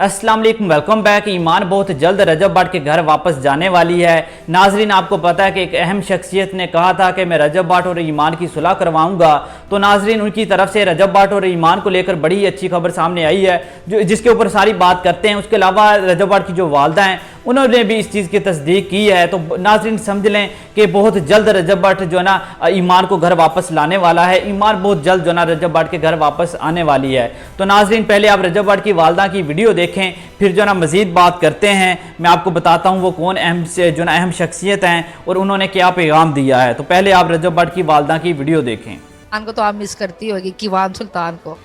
अस्सलाम वालेकुम, welcome back. ईमान बहुत जल्द रजब भट्ट के घर वापस जाने वाली है। नाजरीन, आपको पता है कि एक अहम शख्सियत ने कहा था कि मैं रजब भट्ट और ईमान की सुलह करवाऊंगा। तो नाजरीन, उनकी तरफ से रजब भट्ट और ईमान को लेकर बड़ी अच्छी खबर सामने आई है जिसके ऊपर सारी बात करते हैं। उसके अलावा रजब भट्ट की जो वालदा हैं उन्होंने भी इस चीज़ की तस्दीक की है। तो नाजरीन समझ लें कि बहुत जल्द रजब भट्ट जो है ना ईमान को घर वापस लाने वाला है। ईमान बहुत जल्द जो ना रजब भट्ट के घर वापस आने वाली है। तो नाजरीन, पहले आप रजब भट्ट की वालदा की वीडियो देखें, फिर जो ना मजीद बात करते हैं। मैं आपको बताता हूँ वो कौन अहम से जो ना अहम शख्सियत हैं और उन्होंने क्या पैगाम दिया है। तो पहले आप रजब भट्ट की वालदा की वीडियो देखें। को तो आप मिस करती होगी कीवान सुल्तान को।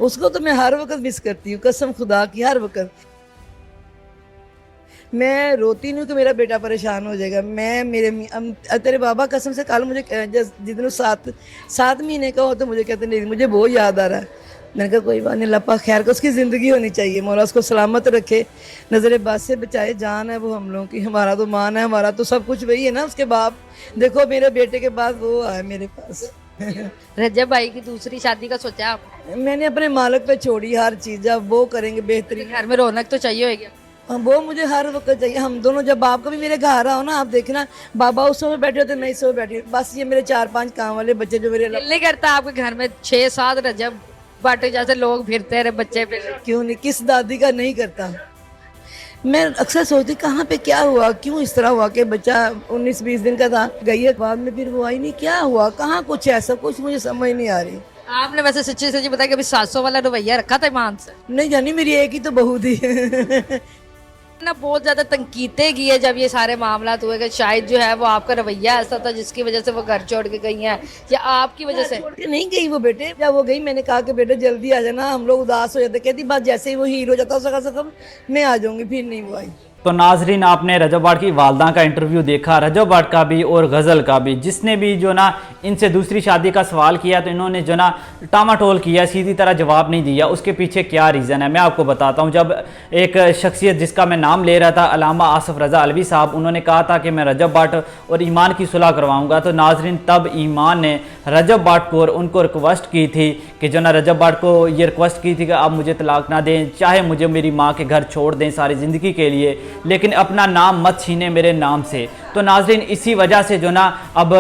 उसको तो मैं हर वक्त मिस करती हूँ, कसम खुदा की, हर वक्त मैं रोती नहीं कि मेरा बेटा परेशान हो जाएगा। तेरे बाबा कसम से कल मुझे जितने 7 महीने का हो तो मुझे कहते नहीं, मुझे बहुत याद आ रहा है। मैंने कहा कोई बात नहीं, अल्लाह खैर को उसकी ज़िंदगी होनी चाहिए, मौला उसको सलामत रखे, नज़र बद से बचाए। जान है वो हम लोगों की, हमारा तो मान है, हमारा तो सब कुछ वही है ना। उसके बाप देखो, मेरे बेटे के बाद वो आए मेरे पास। रजब भाई की दूसरी शादी का सोचा आपने? मैंने अपने मालिक पे छोड़ी हर चीज़, अब वो करेंगे बेहतरीन। घर में रौनक तो चाहिए होगी। वो मुझे हर वक्त चाहिए। हम दोनों जब बाप का भी मेरे घर आओ ना, आप देखना बाबा उस समय बैठे होते, मैं इस समय बैठी, बस ये मेरे 4-5 काम वाले बच्चे जो मेरे दिल नहीं करता आपके घर में 6-7 रजब भट्ट जैसे लोग फिरते रहे बच्चे पे? क्यों नहीं, किस दादी का नहीं करता। मैं अक्सर सोचती कहाँ पे क्या हुआ, क्यों इस तरह हुआ कि बच्चा 19-20 दिन का था, गई है बाद में फिर वो आई नहीं, क्या हुआ, कहाँ कुछ ऐसा कुछ मुझे समझ नहीं आ रही। आपने वैसे सच्ची सच्ची बताया कि अभी 700 वाला रवैया रखा था ईमान से? नहीं जानी, मेरी एक ही तो बहू थी। ना बहुत ज्यादा तनकीदें की है जब ये सारे मामला हुए कि शायद जो है वो आपका रवैया ऐसा था जिसकी वजह से वो घर छोड़ के गई हैं, या आपकी वजह से? नहीं गई वो बेटे, जब वो गई मैंने कहा कि बेटे जल्दी आ जाना, हम लोग उदास हो जाते। कहती बात जैसे ही वो हीरो हो जाता सका मैं आ जाऊंगी, फिर नहीं वो आई। तो नाजरीन, आपने रजब भट्ट की वालदा का इंटरव्यू देखा, रजब भट्ट का भी और गज़ल का भी। जिसने भी जो ना इनसे दूसरी शादी का सवाल किया तो इन्होंने जो ना टामाटोल किया, सीधी तरह जवाब नहीं दिया। उसके पीछे क्या रीज़न है मैं आपको बताता हूँ। जब एक शख्सियत जिसका मैं नाम ले रहा था, अल्लामा आसिफ रज़ा अलवी साहब, उन्होंने कहा था कि मैं रजब भट्ट और ईमान की सुलह करवाऊँगा, तो नाजरीन तब ईमान ने रजब भट्ट को और उनको रिक्वेस्ट की थी कि जो ना रजब भट्ट को ये रिक्वेस्ट की थी कि आप मुझे तलाक ना दें, चाहे मुझे मेरी माँ के घर छोड़ दें सारी ज़िंदगी के लिए, लेकिन अपना नाम मत छीने मेरे नाम से। तो नाजरीन इसी वजह से जो ना अब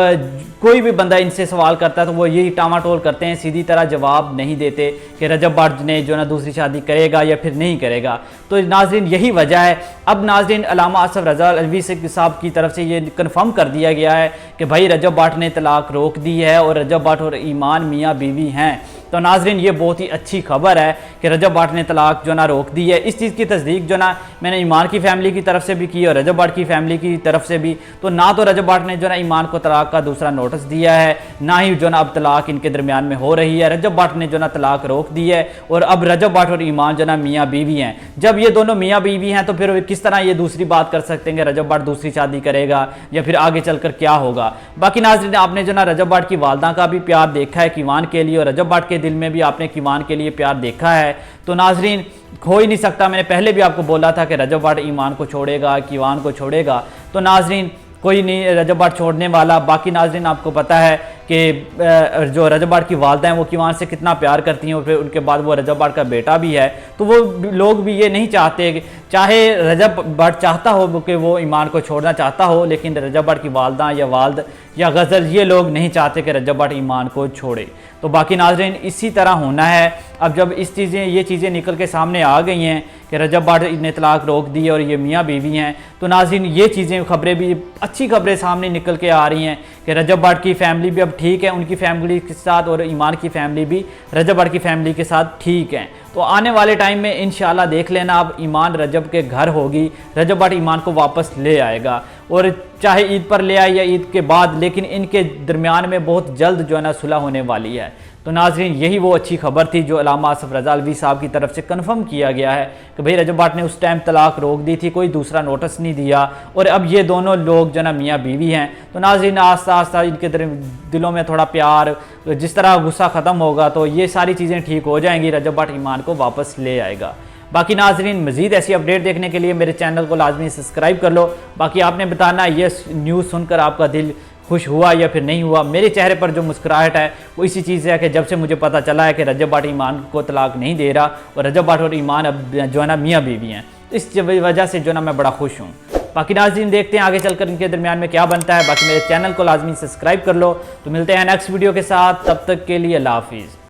कोई भी बंदा इनसे सवाल करता है तो वो यही टामाटोल करते हैं, सीधी तरह जवाब नहीं देते कि रजब भट्ट ने जो ना दूसरी शादी करेगा या फिर नहीं करेगा। तो नाजरीन यही वजह है। अब नाजरीन अल्लामा आसिफ रज़ा अलवी साहब की तरफ से ये कन्फर्म कर दिया गया है कि भाई रजब भट्ट ने तलाक रोक दी है और रजब भट्ट और ईमान मियाँ बीवी हैं। तो नाजरीन ये बहुत ही अच्छी खबर है कि रजब भट्ट ने तलाक जो ना रोक दी है। इस चीज़ की तस्दीक जो ना मैंने ईमान की फैमिली की तरफ से भी की और रजब भट्ट की फैमिली की तरफ से भी। तो ना तो रजब भट्ट ने जो ना ईमान को तलाक का दूसरा नोटिस दिया है, ना ही जो ना अब तलाक इनके दरमियान में हो रही है। रजब भट्ट ने जो ना तलाक रोक दी है और अब रजब भट्ट और ईमान जो ना मियाँ बीवी हैं। जब ये दोनों मियाँ बीवी हैं तो फिर किस तरह ये दूसरी बात कर सकते हैं कि रजब भट्ट दूसरी शादी करेगा या फिर आगे चलकर क्या होगा। बाकी नाज़रीन आपने जो ना रजब भट्ट की वालदा का भी प्यार देखा है कीवान के लिए, और रजब भट्ट के दिल में भी आपने कीवान के लिए प्यार देखा है। तो नाजरीन हो ही नहीं सकता, मैंने पहले भी आपको बोला था कि रजब भट्ट ईमान को छोड़ेगा, कीवान को छोड़ेगा। तो नाजरीन कोई नहीं रजब भट्ट छोड़ने वाला। बाकी नाजरीन आपको पता है कि जो रजब भट्ट की वालदा हैं वो कीवान से कितना प्यार करती हैं, और फिर उनके बाद वो रजब भट्ट का बेटा भी है। तो वो लोग भी ये नहीं चाहते कि चाहे रजब भट्ट चाहता हो कि वो ईमान को छोड़ना चाहता हो, लेकिन रजब भट्ट की वालदा या वालद या गज़ल ये लोग नहीं चाहते कि रजब भट्ट ईमान को छोड़े। तो बाकी नाजरीन इसी तरह होना है। अब जब ये चीज़ें निकल के सामने आ गई हैं कि रजब भट्ट ने तलाक रोक दी और ये मियाँ बीवी हैं, तो नाजरीन ये चीज़ें खबरें भी अच्छी खबरें सामने निकल के आ रही हैं कि रजब भट्ट की फैमिली भी अब ठीक है उनकी फैमिली के साथ, और ईमान की फैमिली भी रजब भट्ट की फैमिली के साथ ठीक है। तो आने वाले टाइम में इंशाल्लाह देख लेना अब ईमान रजब के घर होगी, रजब भट्ट ईमान को वापस ले आएगा, और चाहे ईद पर ले आए या ईद के बाद, लेकिन इनके दरमियान में बहुत जल्द जो है ना सुलह होने वाली है। तो नाजरीन यही वो अच्छी खबर थी जो अल्लामा आसिफ रज़ा अलवी साहब की तरफ से कन्फर्म किया गया है कि भाई रजब भट्ट ने उस टाइम तलाक रोक दी थी, कोई दूसरा नोटिस नहीं दिया, और अब ये दोनों लोग जो ना मियाँ बीवी हैं। तो नाजरीन आस्ता आस्ता इनके दिलों में थोड़ा प्यार, जिस तरह गुस्सा ख़त्म होगा तो ये सारी चीज़ें ठीक हो जाएंगी, रजब भट्ट ईमान को वापस ले आएगा। बाकी नाजरीन मज़ीद ऐसी अपडेट देखने के लिए मेरे चैनल को लाजमी सब्सक्राइब कर लो। बाकी आपने बताना ये न्यूज़ सुनकर आपका दिल खुश हुआ या फिर नहीं हुआ। मेरे चेहरे पर जो मुस्कुराहट है वो इसी चीज़ से है कि जब से मुझे पता चला है कि रजब भाट ईमान को तलाक नहीं दे रहा और रजब भाट और ईमान अब जो है ना मियाँ बीवी हैं, इस वजह से जो ना मैं बड़ा खुश हूँ। बाकी नाज़रीन देखते हैं आगे चलकर इनके दरमियान में क्या बनता है। बाकी मेरे चैनल को लाजमी सब्सक्राइब कर लो। तो मिलते हैं नेक्स्ट वीडियो के साथ, तब तक के लिए अल्लाह हाफिज़।